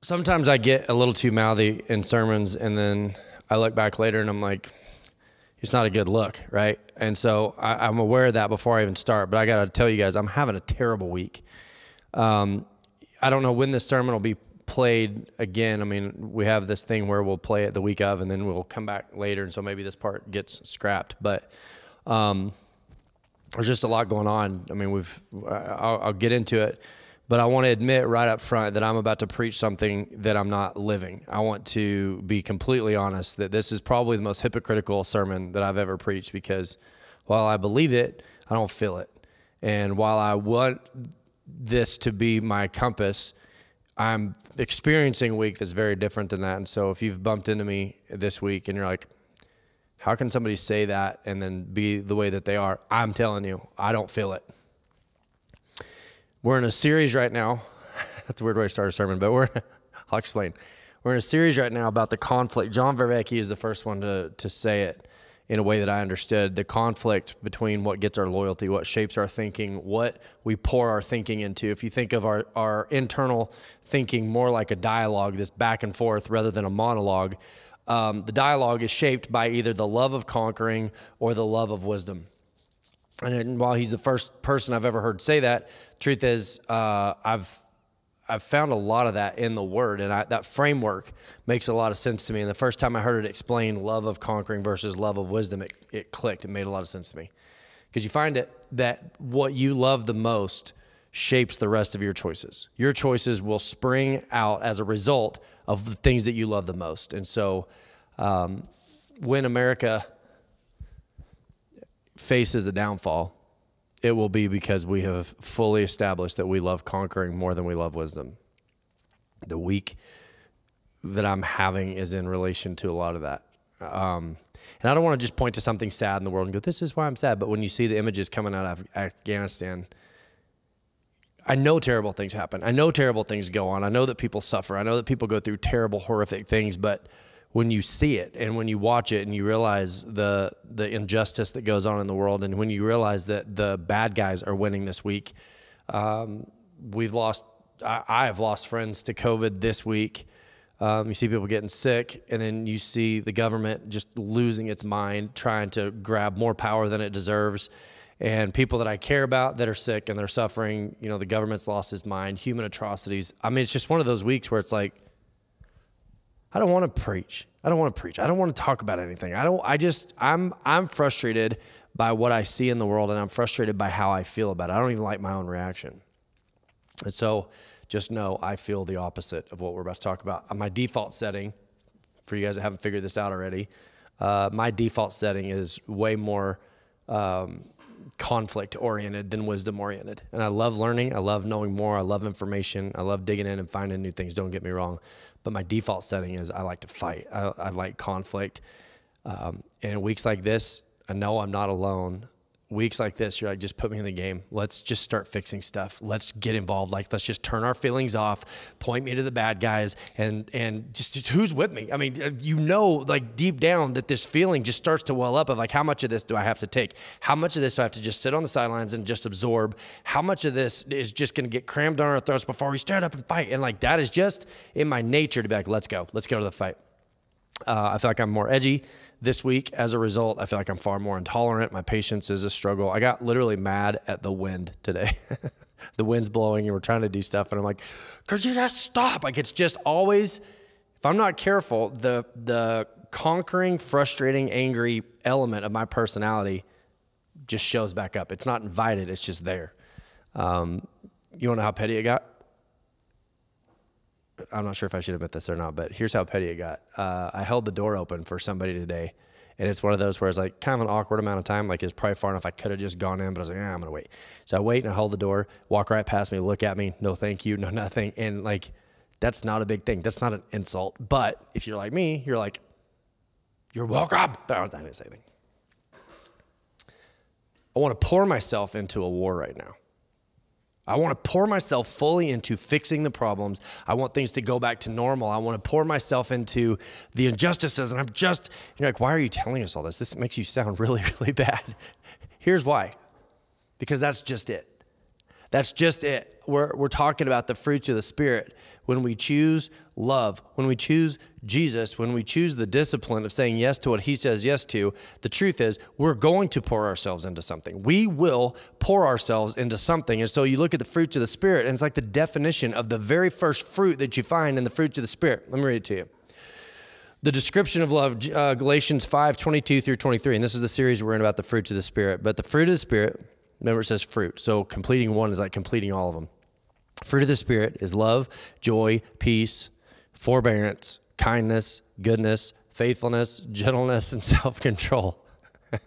sometimes I get a little too mouthy in sermons, and then I look back later and I'm like, it's not a good look, right? And so I'm aware of that before I even start, but I got to tell you guys, I'm having a terrible week. I don't know when this sermon will be played again. I mean, we have this thing where we'll play it the week of, and then we'll come back later, and so maybe this part gets scrapped, but there's just a lot going on. I mean, I'll get into it, but I want to admit right up front that I'm about to preach something that I'm not living. I want to be completely honest that this is probably the most hypocritical sermon that I've ever preached, because while I believe it, I don't feel it. And while I want this to be my compass, I'm experiencing a week that's very different than that. And so if you've bumped into me this week and you're like, how can somebody say that and then be the way that they are? I'm telling you, I don't feel it. We're in a series right now. That's a weird way to start a sermon, but I'll explain. We're in a series right now about the conflict. John Vervecchi is the first one to say it in a way that I understood. The conflict between what gets our loyalty, what shapes our thinking, what we pour our thinking into. If you think of our internal thinking more like a dialogue, this back and forth rather than a monologue, the dialogue is shaped by either the love of conquering or the love of wisdom. And while he's the first person I've ever heard say that, truth is, I've found a lot of that in the Word, and that framework makes a lot of sense to me. And the first time I heard it explain love of conquering versus love of wisdom, it clicked. It made a lot of sense to me. Because you find it that what you love the most shapes the rest of your choices. Your choices will spring out as a result of the things that you love the most. And so when America faces a downfall, it will be because we have fully established that we love conquering more than we love wisdom. The week that I'm having is in relation to a lot of that. And I don't want to just point to something sad in the world and go, this is why I'm sad. But when you see the images coming out of Afghanistan, I know terrible things happen. I know terrible things go on. I know that people suffer. I know that people go through terrible, horrific things. But when you see it and when you watch it and you realize the injustice that goes on in the world, and when you realize that the bad guys are winning this week, I have lost friends to COVID this week. You see people getting sick, and then you see the government just losing its mind, trying to grab more power than it deserves. And people that I care about that are sick and they're suffering, the government's lost its mind, human atrocities. I mean, it's just one of those weeks where it's like, I don't want to preach. I don't want to talk about anything. I'm frustrated by what I see in the world, and I'm frustrated by how I feel about it. I don't even like my own reaction. And so just know I feel the opposite of what we're about to talk about. My default setting, for you guys that haven't figured this out already, my default setting is way more conflict-oriented than wisdom-oriented. And I love learning. I love knowing more. I love information. I love digging in and finding new things. Don't get me wrong. But my default setting is I like to fight. I like conflict. And in weeks like this, I know I'm not alone. Weeks like this, you're like, just put me in the game. Let's just start fixing stuff. Let's get involved. Like, let's just turn our feelings off, point me to the bad guys, and just who's with me? I mean, like deep down that this feeling just starts to well up of like, how much of this do I have to take? How much of this do I have to just sit on the sidelines and just absorb? How much of this is just going to get crammed down our throats before we stand up and fight? And like, that is just in my nature to be like, let's go to the fight. I feel like I'm more edgy this week. As a result, I feel like I'm far more intolerant. My patience is a struggle. I got literally mad at the wind today. The wind's blowing and we're trying to do stuff. And I'm like, could you just stop? Like, it's just always, if I'm not careful, the conquering, frustrating, angry element of my personality just shows back up. It's not invited. It's just there. You want to know how petty it got? I'm not sure if I should admit this or not, but here's how petty it got. I held the door open for somebody today, and it's one of those where it's like kind of an awkward amount of time. Like, it's probably far enough I could have just gone in, but I was like, I'm going to wait. So I wait and I hold the door, walk right past me, look at me, no thank you, no nothing. And like, that's not a big thing. That's not an insult. But if you're like me, you're like, you're welcome. I didn't say anything. I want to pour myself into a war right now. I want to pour myself fully into fixing the problems. I want things to go back to normal. I want to pour myself into the injustices. And you're like, why are you telling us all this? This makes you sound really, really bad. Here's why. Because that's just it. That's just it. We're talking about the fruits of the Spirit. When we choose love, when we choose Jesus, when we choose the discipline of saying yes to what he says yes to, the truth is we're going to pour ourselves into something. We will pour ourselves into something. And so you look at the fruits of the Spirit, and it's like the definition of the very first fruit that you find in the fruits of the Spirit. Let me read it to you. The description of love, Galatians 5:22 through 23. And this is the series we're in about the fruits of the Spirit. But the fruit of the Spirit, remember it says fruit. So completing one is like completing all of them. Fruit of the Spirit is love, joy, peace, forbearance, kindness, goodness, faithfulness, gentleness, and self-control. I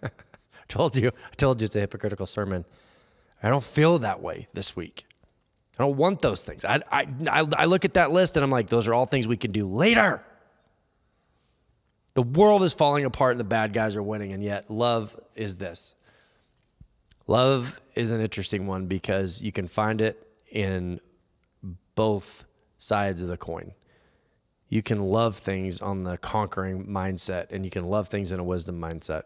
told you it's a hypocritical sermon. I don't feel that way this week. I don't want those things. I look at that list and I'm like, those are all things we can do later. The world is falling apart and the bad guys are winning, and yet love is this. Love is an interesting one because you can find it in both sides of the coin. You can love things on the conquering mindset, and you can love things in a wisdom mindset.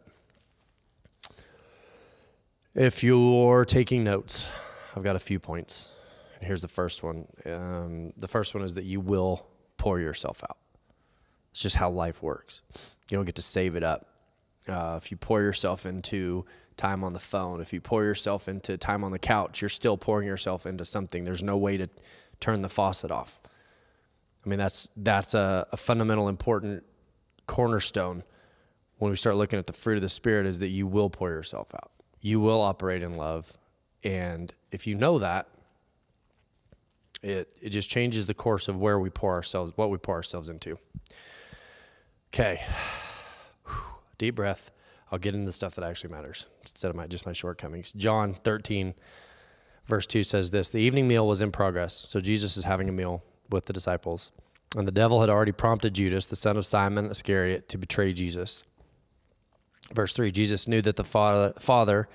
If you're taking notes, I've got a few points. And here's the first one. The first one is that you will pour yourself out. It's just how life works. You don't get to save it up. If you pour yourself into time on the phone, if you pour yourself into time on the couch, you're still pouring yourself into something. There's no way to turn the faucet off. I mean, that's a fundamental, important cornerstone when we start looking at the fruit of the Spirit, is that you will pour yourself out. You will operate in love. And if you know that, it just changes the course of where we pour ourselves, what we pour ourselves into. Okay. Deep breath. I'll get into the stuff that actually matters instead of just my shortcomings. John 13, verse 2 says this: the evening meal was in progress. So Jesus is having a meal with the disciples. And the devil had already prompted Judas, the son of Simon Iscariot, to betray Jesus. Verse 3, Jesus knew that the Father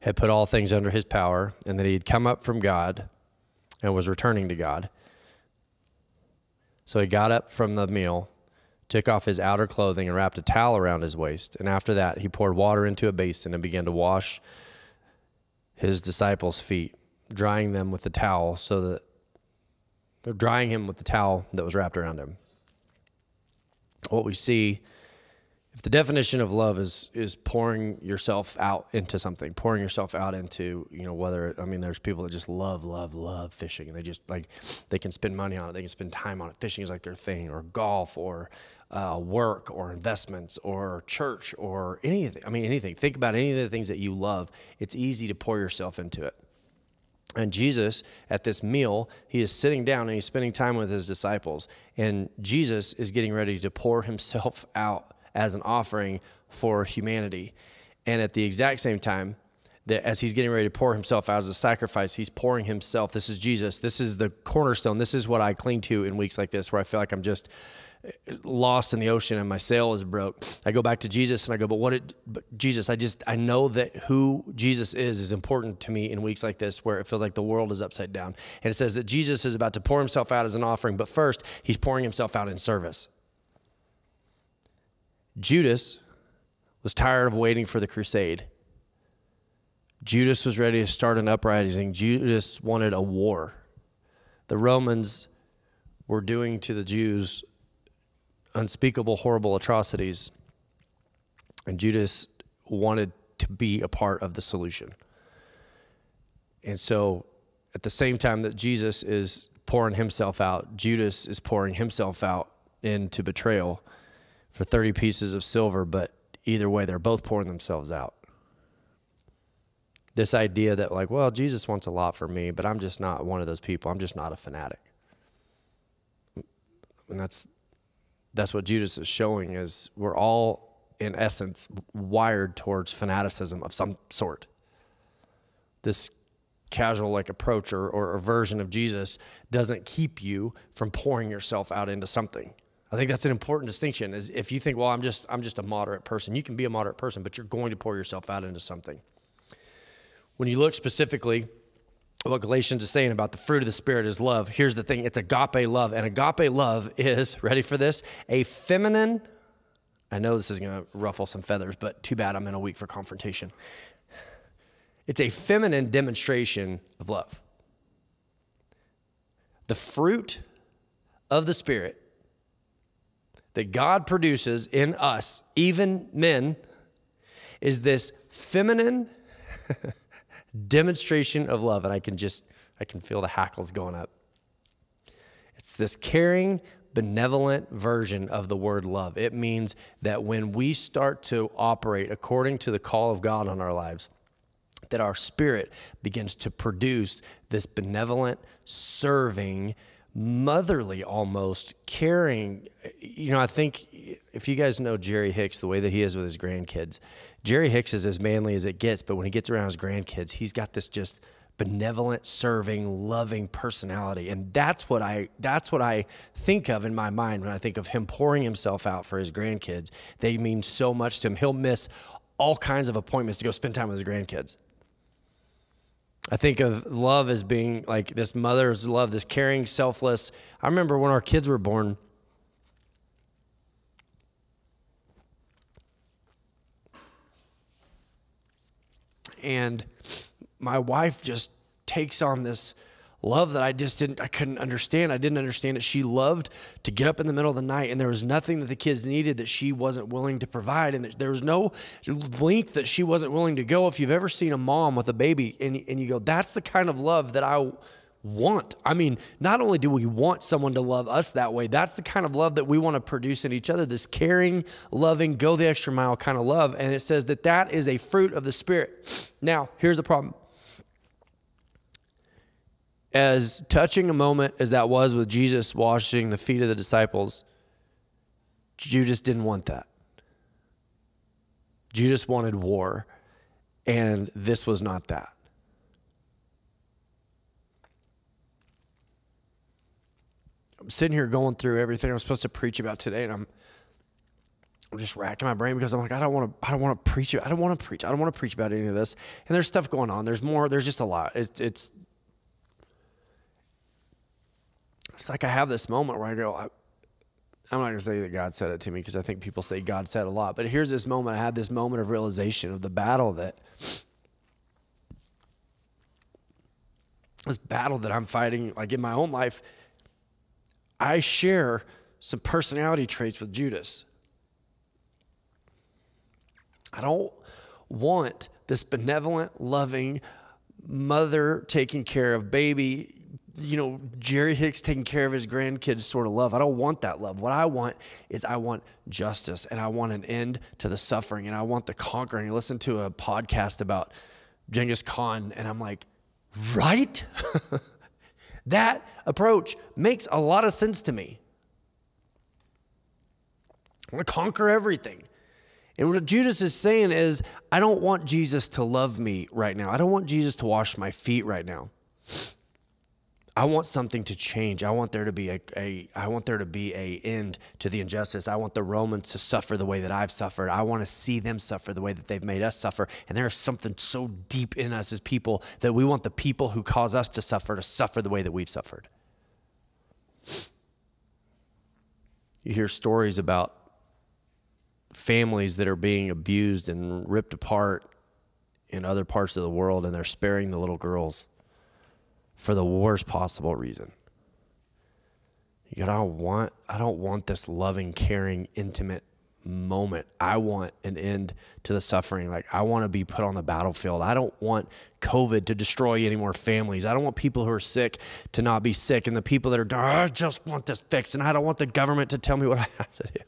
had put all things under his power, and that he had come up from God and was returning to God. So he got up from the meal, took off his outer clothing and wrapped a towel around his waist. And after that, he poured water into a basin and began to wash his disciples' feet, drying him with the towel that was wrapped around him. What we see, if the definition of love is pouring yourself out into something, pouring yourself out into, there's people that just love fishing, and they can spend money on it, they can spend time on it. Fishing is like their thing, or golf, or work, or investments, or church, or anything. Anything. Think about any of the things that you love. It's easy to pour yourself into it. And Jesus, at this meal, he is sitting down and he's spending time with his disciples. And Jesus is getting ready to pour himself out as an offering for humanity. And at the exact same time, that as he's getting ready to pour himself out as a sacrifice, he's pouring himself. This is Jesus. This is the cornerstone. This is what I cling to in weeks like this, where I feel like I'm just lost in the ocean and my sail is broke. I go back to Jesus and I go, but Jesus, I know that who Jesus is important to me in weeks like this, where it feels like the world is upside down. And it says that Jesus is about to pour himself out as an offering, but first he's pouring himself out in service. Judas was tired of waiting for the crusade. Judas was ready to start an uprising. Judas wanted a war. The Romans were doing to the Jews unspeakable, horrible atrocities, and Judas wanted to be a part of the solution. And so at the same time that Jesus is pouring himself out, Judas is pouring himself out into betrayal for 30 pieces of silver, but either way, they're both pouring themselves out. This idea that Jesus wants a lot for me, but I'm just not one of those people. I'm just not a fanatic. And that's what Judas is showing, is we're all, in essence, wired towards fanaticism of some sort. This casual approach or version of Jesus doesn't keep you from pouring yourself out into something. I think that's an important distinction, is if you think, I'm just a moderate person. You can be a moderate person, but you're going to pour yourself out into something. When you look specifically at what Galatians is saying about the fruit of the Spirit is love, here's the thing. It's agape love. And agape love is, ready for this, a feminine, I know this is going to ruffle some feathers, but too bad I'm in a week for confrontation. It's a feminine demonstration of love. the fruit of the Spirit that God produces in us, even men, is this feminine demonstration of love. And I can feel the hackles going up. It's this caring, benevolent version of the word love. It means that when we start to operate according to the call of God on our lives, that our spirit begins to produce this benevolent, serving, motherly, almost caring. I think if you guys know Jerry Hicks, the way that he is with his grandkids, Jerry Hicks is as manly as it gets, but when he gets around his grandkids, he's got this just benevolent, serving, loving personality. And that's what I think of in my mind when I think of him pouring himself out for his grandkids. They mean so much to him. He'll miss all kinds of appointments to go spend time with his grandkids. I think of love as being like this mother's love, this caring, selfless. I remember when our kids were born, and my wife just takes on this love that I couldn't understand. I didn't understand it. She loved to get up in the middle of the night, and there was nothing that the kids needed that she wasn't willing to provide, and there was no length that she wasn't willing to go. If you've ever seen a mom with a baby and you go, that's the kind of love that I want. I mean, not only do we want someone to love us that way, that's the kind of love that we want to produce in each other, this caring, loving, go the extra mile kind of love. And it says that is a fruit of the Spirit. Now, here's the problem. As touching a moment as that was with Jesus washing the feet of the disciples, Judas didn't want that. Judas wanted war, and this was not that. I'm sitting here going through everything I'm supposed to preach about today, and I'm just racking my brain because I'm like, I don't want to preach it. I don't want to preach. I don't want to preach about any of this. And there's stuff going on. There's more. There's just a lot. It's like I have this moment where I go, I'm not going to say that God said it to me because I think people say God said a lot. But here's this moment. I had this moment of realization of the battle that I'm fighting, like in my own life. I share some personality traits with Judas. I don't want this benevolent, loving mother taking care of baby, Jerry Hicks taking care of his grandkids sort of love. I don't want that love. What I want is justice, and I want an end to the suffering, and I want the conquering. I listened to a podcast about Genghis Khan, and I'm like, right? That approach makes a lot of sense to me. I want to conquer everything. And what Judas is saying is, I don't want Jesus to love me right now. I don't want Jesus to wash my feet right now. I want something to change. I want there to be a end to the injustice. I want the Romans to suffer the way that I've suffered. I want to see them suffer the way that they've made us suffer. And there is something so deep in us as people that we want the people who cause us to suffer the way that we've suffered. You hear stories about families that are being abused and ripped apart in other parts of the world, and they're sparing the little girls for the worst possible reason. I don't want this loving, caring, intimate moment. I want an end to the suffering. Like, I want to be put on the battlefield. I don't want COVID to destroy any more families. I don't want people who are sick to not be sick, and the people that are dying, I just want this fixed, and I don't want the government to tell me what I have to do.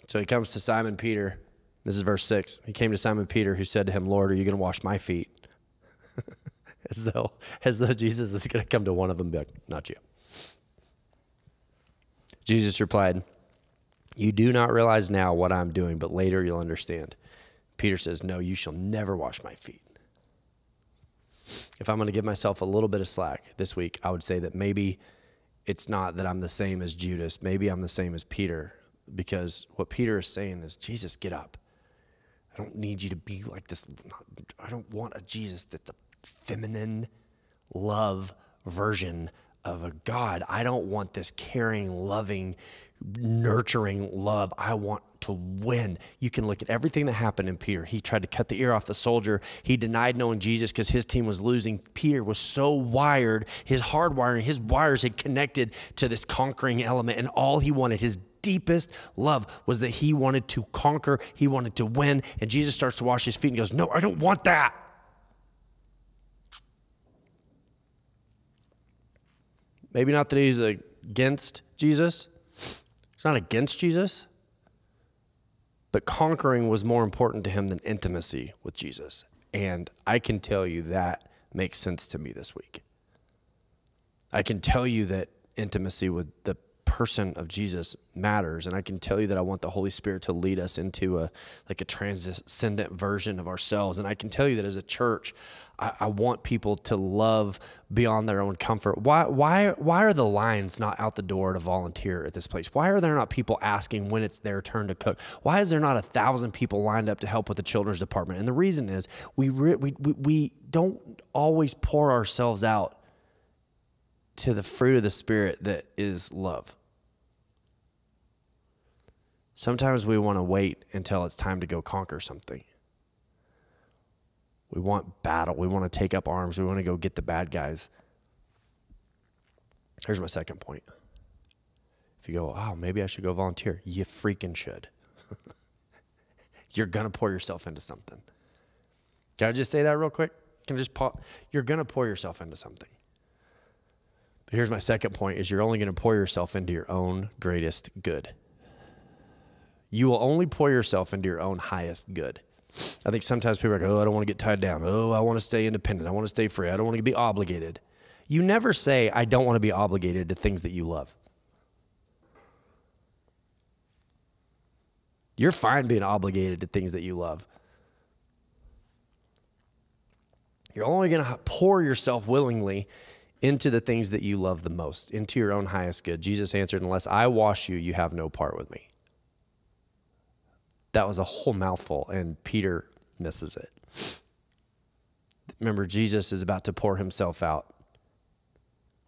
So he comes to Simon Peter. This is verse 6. He came to Simon Peter, who said to him, Lord, are you going to wash my feet? As though Jesus is going to come to one of them and be like, not you. Jesus replied, you do not realize now what I'm doing, but later you'll understand. Peter says, no, you shall never wash my feet. If I'm going to give myself a little bit of slack this week, I would say that maybe it's not that I'm the same as Judas. Maybe I'm the same as Peter, because what Peter is saying is, Jesus, get up. I don't need you to be like this. I don't want a Jesus that's a feminine love version of a God. I don't want this caring, loving, nurturing love. I want to win. You can look at everything that happened in Peter. He tried to cut the ear off the soldier. He denied knowing Jesus because his team was losing. Peter was so wired, his hardwiring, his wires had connected to this conquering element, and all he wanted, his deepest love, was that he wanted to conquer, he wanted to win. And Jesus starts to wash his feet and goes, no, I don't want that. Maybe not that he's against Jesus. He's not against Jesus. But conquering was more important to him than intimacy with Jesus. And I can tell you that makes sense to me this week. I can tell you that intimacy with the person of Jesus matters. And I can tell you that I want the Holy Spirit to lead us into a transcendent version of ourselves. And I can tell you that as a church, I want people to love beyond their own comfort. Why are the lines not out the door to volunteer at this place? Why are there not people asking when it's their turn to cook? Why is there not 1,000 people lined up to help with the children's department? And the reason is we don't always pour ourselves out to the fruit of the Spirit that is love. Sometimes we want to wait until it's time to go conquer something. We want battle. We want to take up arms. We want to go get the bad guys. Here's my second point. If you go, oh, maybe I should go volunteer, you freaking should. You're going to pour yourself into something. Can I just say that real quick? Can I just pause? You're going to pour yourself into something. But here's my second point, is you're only going to pour yourself into your own greatest good. You will only pour yourself into your own highest good. I think sometimes people are like, oh, I don't want to get tied down. Oh, I want to stay independent. I want to stay free. I don't want to be obligated. You never say, I don't want to be obligated to things that you love. You're fine being obligated to things that you love. You're only going to pour yourself willingly into the things that you love the most, into your own highest good. Jesus answered, unless I wash you, you have no part with me. That was a whole mouthful, and Peter misses it. Remember, Jesus is about to pour himself out,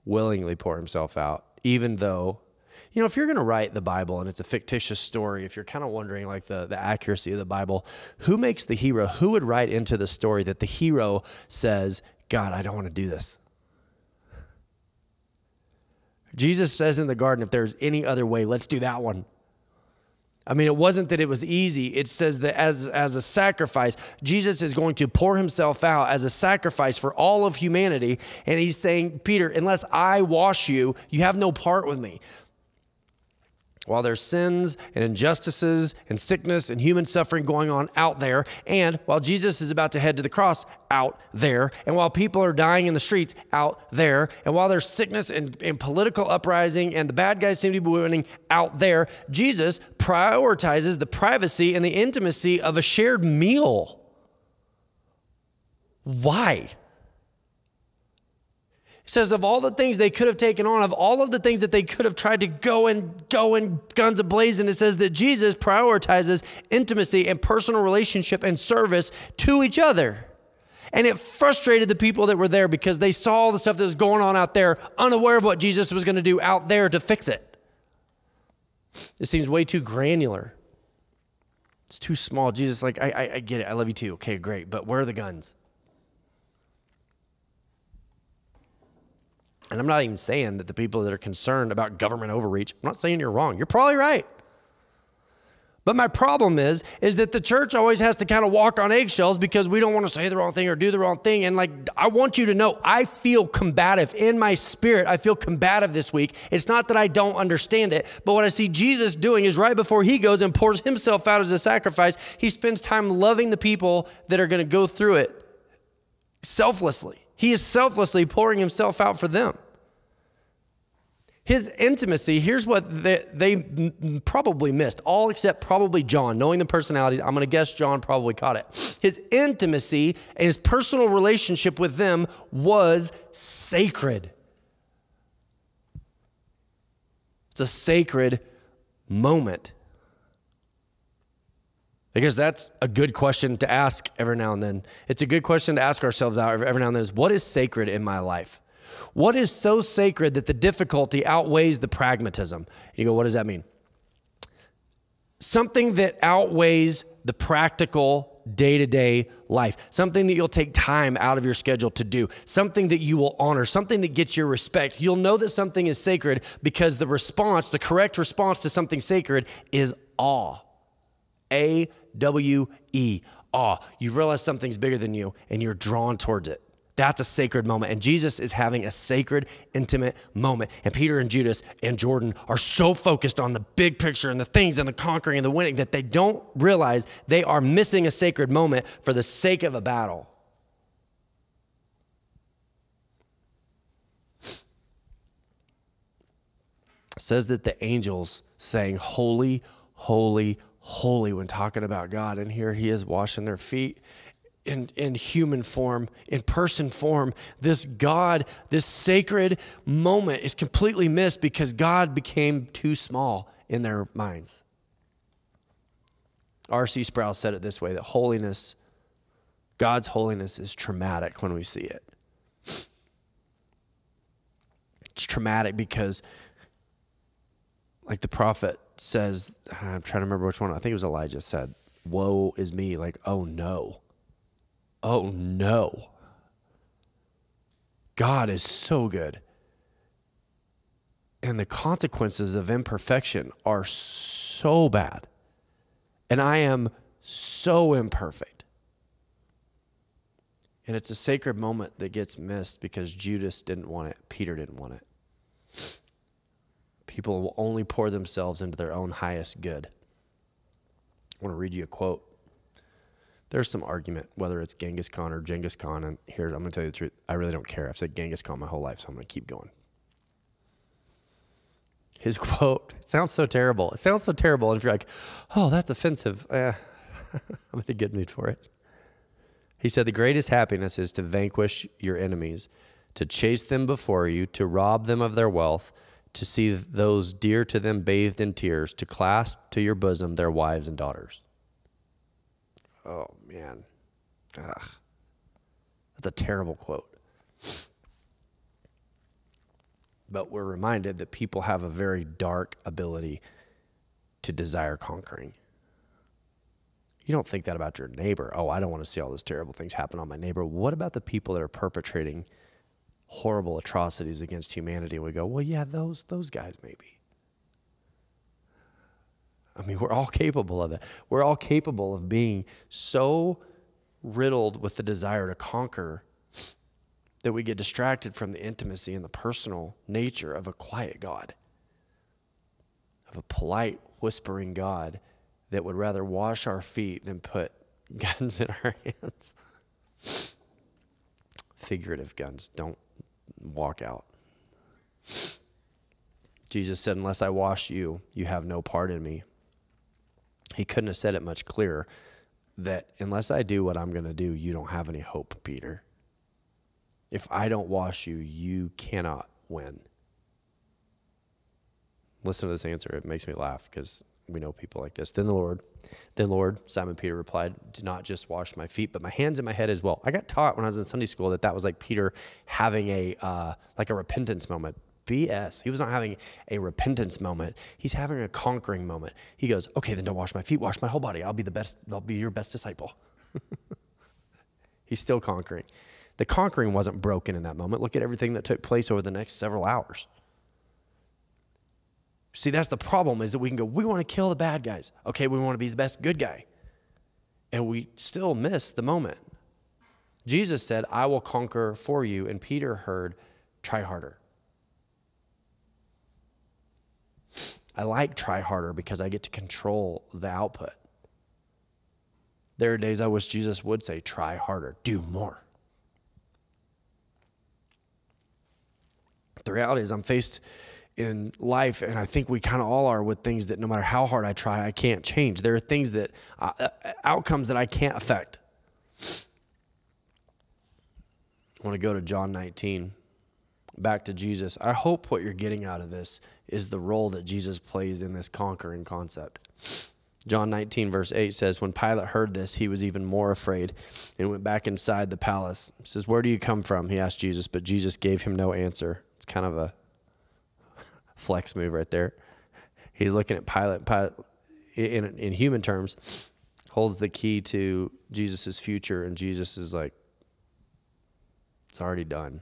willingly pour himself out, even though, if you're going to write the Bible and it's a fictitious story, if you're kind of wondering like the accuracy of the Bible, who makes the hero? Who would write into the story that the hero says, God, I don't want to do this? Jesus says in the garden, if there's any other way, let's do that one. I mean, it wasn't that it was easy. It says that as a sacrifice, Jesus is going to pour himself out as a sacrifice for all of humanity. And he's saying, Peter, unless I wash you, you have no part with me. While there's sins and injustices and sickness and human suffering going on out there, and while Jesus is about to head to the cross out there, and while people are dying in the streets out there, and while there's sickness and political uprising and the bad guys seem to be winning out there, Jesus prioritizes the privacy and the intimacy of a shared meal. Why? It says of all the things they could have taken on, of all of the things that they could have tried to go and guns a-blazing, it says that Jesus prioritizes intimacy and personal relationship and service to each other. And it frustrated the people that were there because they saw all the stuff that was going on out there, unaware of what Jesus was going to do out there to fix it. It seems way too granular. It's too small. Jesus, like, I get it. I love you too. Okay, great. But where are the guns? And I'm not even saying that the people that are concerned about government overreach, I'm not saying you're wrong. You're probably right. But my problem is that the church always has to kind of walk on eggshells because we don't want to say the wrong thing or do the wrong thing. And like, I want you to know, I feel combative in my spirit. I feel combative this week. It's not that I don't understand it, but what I see Jesus doing is right before he goes and pours himself out as a sacrifice, he spends time loving the people that are going to go through it selflessly. He is selflessly pouring himself out for them. His intimacy, here's what they probably missed, all except probably John. Knowing the personalities, I'm going to guess John probably caught it. His intimacy and his personal relationship with them was sacred. It's a sacred moment. Because that's a good question to ask every now and then. It's a good question to ask ourselves out every now and then is, what is sacred in my life? What is so sacred that the difficulty outweighs the pragmatism? And you go, what does that mean? Something that outweighs the practical day-to-day life, something that you'll take time out of your schedule to do, something that you will honor, something that gets your respect. You'll know that something is sacred because the correct response to something sacred is awe. A-W-E, awe. You realize something's bigger than you and you're drawn towards it. That's a sacred moment. And Jesus is having a sacred, intimate moment. And Peter and Judas and Jordan are so focused on the big picture and the things and the conquering and the winning that they don't realize they are missing a sacred moment for the sake of a battle. It says that the angels sang, holy, holy, holy, when talking about God. And here he is washing their feet. In human form, in person form, this God, this sacred moment is completely missed because God became too small in their minds. R.C. Sproul said it this way, that holiness, God's holiness is traumatic when we see it. It's traumatic because, like the prophet says, I'm trying to remember which one, I think it was Elijah said, woe is me, like, oh no. Oh no. God is so good. And the consequences of imperfection are so bad. And I am so imperfect. And it's a sacred moment that gets missed because Judas didn't want it. Peter didn't want it. People will only pour themselves into their own highest good. I want to read you a quote. There's some argument, whether it's Genghis Khan or Genghis Khan, and here, I'm going to tell you the truth. I really don't care. I've said Genghis Khan my whole life, so I'm going to keep going. His quote, it sounds so terrible. It sounds so terrible, and if you're like, oh, that's offensive, I'm in a good mood for it. He said, the greatest happiness is to vanquish your enemies, to chase them before you, to rob them of their wealth, to see those dear to them bathed in tears, to clasp to your bosom their wives and daughters. Oh, man. Ugh. That's a terrible quote. But we're reminded that people have a very dark ability to desire conquering. You don't think that about your neighbor. Oh, I don't want to see all these terrible things happen on my neighbor. What about the people that are perpetrating horrible atrocities against humanity? And we go, well, yeah, those guys maybe. I mean, we're all capable of that. We're all capable of being so riddled with the desire to conquer that we get distracted from the intimacy and the personal nature of a quiet God, of a polite, whispering God that would rather wash our feet than put guns in our hands. Figurative guns. Don't walk out. Jesus said, unless I wash you, you have no part in me. He couldn't have said it much clearer that unless I do what I'm going to do, you don't have any hope, Peter. If I don't wash you, you cannot win. Listen to this answer. It makes me laugh because we know people like this. Then Lord, Simon Peter replied, do not just wash my feet, but my hands and my head as well. I got taught when I was in Sunday school that was like Peter having a repentance moment. BS. He was not having a repentance moment. He's having a conquering moment. He goes, okay, then don't wash my feet, wash my whole body. I'll be your best disciple. He's still conquering. The conquering wasn't broken in that moment. Look at everything that took place over the next several hours. See, that's the problem, is that we can go, we want to kill the bad guys. Okay, we want to be the best good guy. And we still miss the moment. Jesus said, I will conquer for you. And Peter heard, try harder. I like try harder because I get to control the output. There are days I wish Jesus would say, try harder, do more. The reality is I'm faced in life, and I think we kind of all are, with things that no matter how hard I try, I can't change. There are things that, outcomes that I can't affect. I want to go to John 19, back to Jesus. I hope what you're getting out of this is the role that Jesus plays in this conquering concept. John 19, verse 8 says, when Pilate heard this, he was even more afraid and went back inside the palace. He says, where do you come from? He asked Jesus, but Jesus gave him no answer. It's kind of a flex move right there. He's looking at Pilate. Pilate, in human terms, holds the key to Jesus' future, and Jesus is like, it's already done.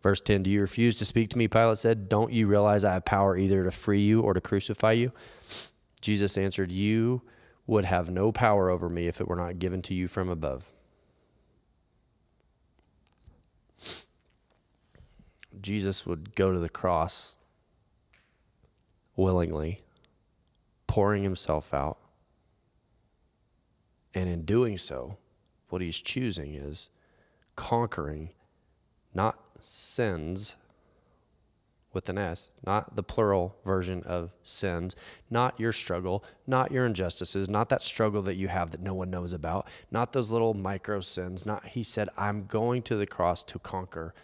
Verse 10, do you refuse to speak to me? Pilate said, don't you realize I have power either to free you or to crucify you? Jesus answered, you would have no power over me if it were not given to you from above. Jesus would go to the cross willingly, pouring himself out. And in doing so, what he's choosing is conquering not sins with an S, not the plural version of sins, not your struggle, not your injustices, not that struggle that you have that no one knows about, not those little micro sins. He said, I'm going to the cross to conquer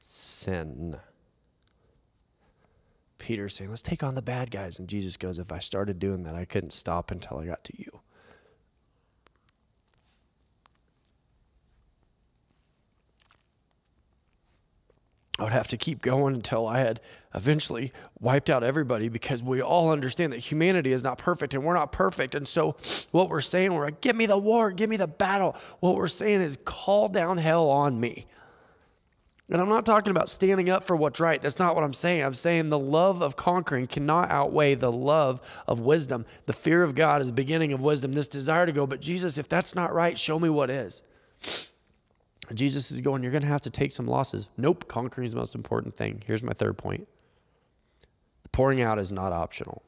sin. Peter's saying, let's take on the bad guys. And Jesus goes, if I started doing that, I couldn't stop until I got to you. I would have to keep going until I had eventually wiped out everybody, because we all understand that humanity is not perfect and we're not perfect. And so what we're saying, we're like, give me the war, give me the battle. What we're saying is call down hell on me. And I'm not talking about standing up for what's right. That's not what I'm saying. I'm saying the love of conquering cannot outweigh the love of wisdom. The fear of God is the beginning of wisdom. This desire to go, but Jesus, if that's not right, show me what is. Jesus is going, you're going to have to take some losses. Nope, conquering is the most important thing. Here's my third point. The pouring out is not optional.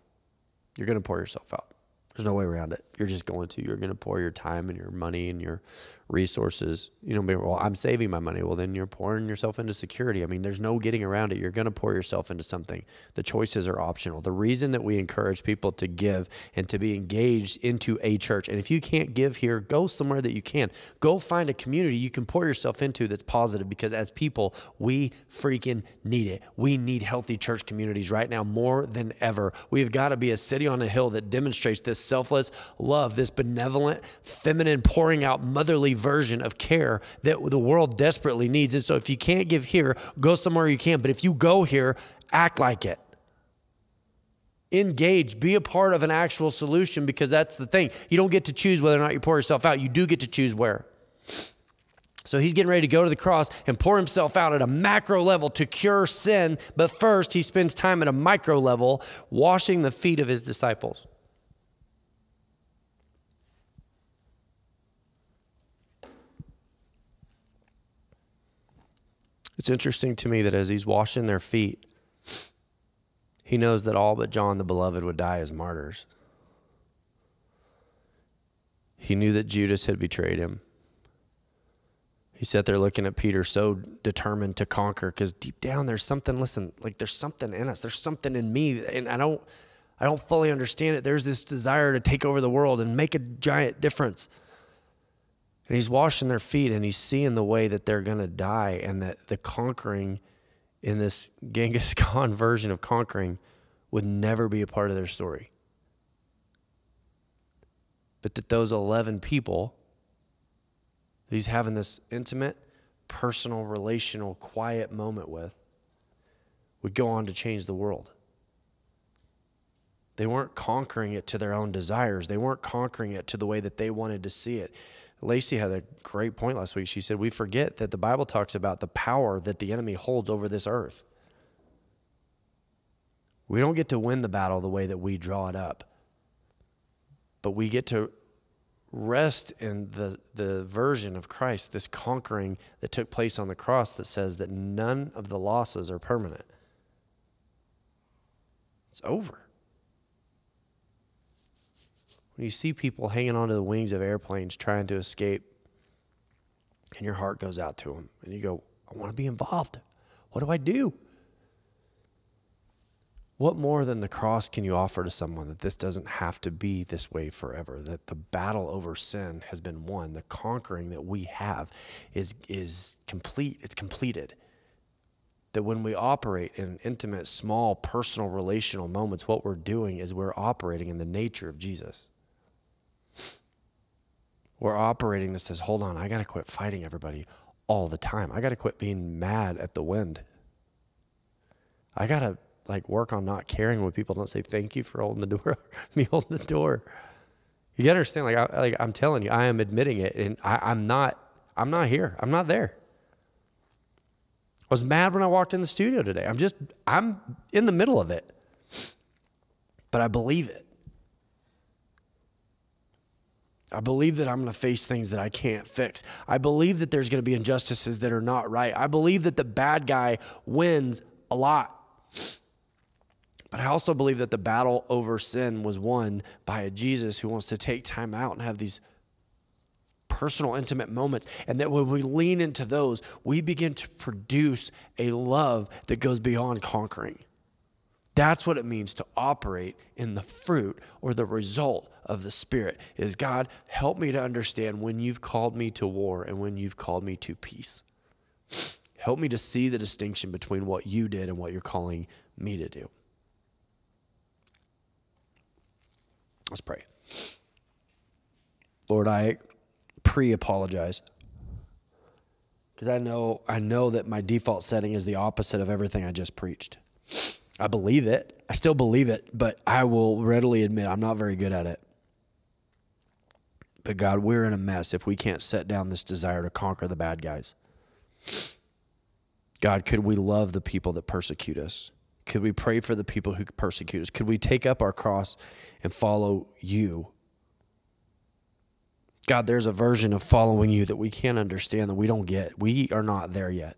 You're going to pour yourself out. There's no way around it. You're just going to. You're going to pour your time and your money and your resources. You know, well, I'm saving my money. Well, then you're pouring yourself into security. I mean, there's no getting around it. You're going to pour yourself into something. The choices are optional. The reason that we encourage people to give and to be engaged into a church, and if you can't give here, go somewhere that you can. Go find a community you can pour yourself into that's positive, because as people, we freaking need it. We need healthy church communities right now more than ever. We've got to be a city on a hill that demonstrates this selfless love, this benevolent, feminine, pouring out, motherly version of care that the world desperately needs. And so if you can't give here, go somewhere you can. But if you go here, act like it. Engage, be a part of an actual solution, because that's the thing. You don't get to choose whether or not you pour yourself out. You do get to choose where. So he's getting ready to go to the cross and pour himself out at a macro level to cure sin. But first, he spends time at a micro level washing the feet of his disciples. It's interesting to me that as he's washing their feet, he knows that all but John the Beloved would die as martyrs. He knew that Judas had betrayed him. He sat there looking at Peter, so determined to conquer, because deep down there's something, listen, like there's something in us. There's something in me, and I don't fully understand it. There's this desire to take over the world and make a giant difference. And he's washing their feet, and he's seeing the way that they're going to die, and that the conquering in this Genghis Khan version of conquering would never be a part of their story. But that those 11 people that he's having this intimate, personal, relational, quiet moment with would go on to change the world. They weren't conquering it to their own desires. They weren't conquering it to the way that they wanted to see it. Lacey had a great point last week. She said, we forget that the Bible talks about the power that the enemy holds over this earth. We don't get to win the battle the way that we draw it up, but we get to rest in the version of Christ, this conquering that took place on the cross, that says that none of the losses are permanent. It's over. When you see people hanging onto the wings of airplanes trying to escape, and your heart goes out to them, and you go, I want to be involved. What do I do? What more than the cross can you offer to someone, that this doesn't have to be this way forever, that the battle over sin has been won, the conquering that we have is complete, it's completed. that when we operate in intimate, small, personal, relational moments, what we're doing is we're operating in the nature of Jesus. We're operating that says, hold on, I got to quit fighting everybody all the time. I got to quit being mad at the wind. I got to work on not caring when people don't say thank you for holding the door, me holding the door. You got to understand, I'm telling you, I am admitting it, and I'm not here. I'm not there. I was mad when I walked in the studio today. I'm in the middle of it, but I believe it. I believe that I'm going to face things that I can't fix. I believe that there's going to be injustices that are not right. I believe that the bad guy wins a lot. But I also believe that the battle over sin was won by a Jesus who wants to take time out and have these personal, intimate moments. And that when we lean into those, we begin to produce a love that goes beyond conquering. That's what it means to operate in the fruit or the result of the Spirit. Is God, help me to understand when you've called me to war and when you've called me to peace. Help me to see the distinction between what you did and what you're calling me to do. Let's pray. Lord, I pre-apologize because I know that my default setting is the opposite of everything I just preached. I believe it. I still believe it, but I will readily admit I'm not very good at it. But God, we're in a mess if we can't set down this desire to conquer the bad guys. God, could we love the people that persecute us? Could we pray for the people who persecute us? Could we take up our cross and follow you? God, there's a version of following you that we can't understand, that we don't get. We are not there yet.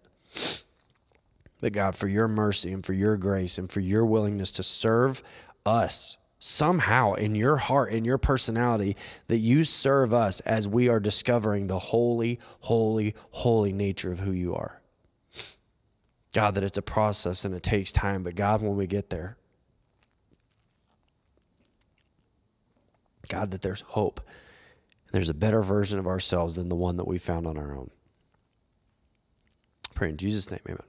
But God, for your mercy and for your grace and for your willingness to serve us somehow in your heart, in your personality, that you serve us as we are discovering the holy, holy, holy nature of who you are. God, that it's a process and it takes time, but God, when we get there, God, that there's hope. And there's a better version of ourselves than the one that we found on our own. I pray in Jesus' name, amen.